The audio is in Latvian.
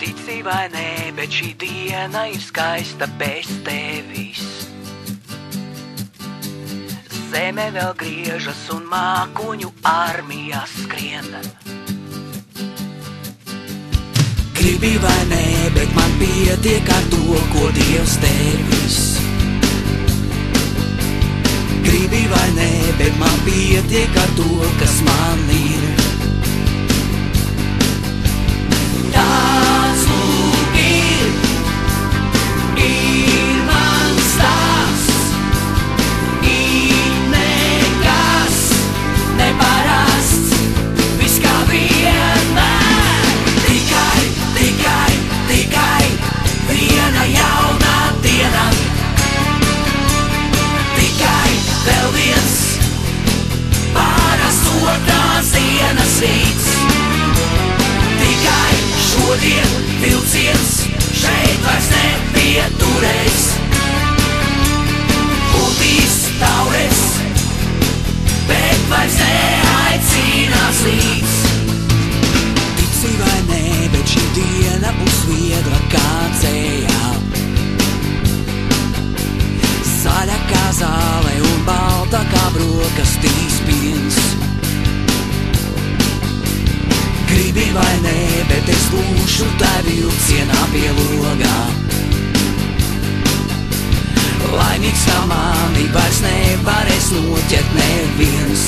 Tici vai nē, bet šī diena ir skaista bez tevis. Zeme vēl griežas un mākoņu armija skrien. Gribi vai nē, bet man pietiek ar to, ko Dievs devis. Gribi vai nē, bet man pietiek ar to, kas man ir. Tāds lūk ir mans stāsts, ir nekas neparasts, viss kā vienmēr. Tikai viena jauna diena, tikai vēl viens parastotās dienas rīts. Tikai šodien vilciens šeit vairs nepieturēs. Būtīs taures, bet vairs neaicinās līdz. Tici vai nē, bet šī diena būs viegla kā dzējā. Zaļa kā zāle un balta kā brokastīs piens. Gribi vai nē, bet es būšu tā vilcienā pie logā. Laimīgs kā mani vairs nevarēs noķert neviens.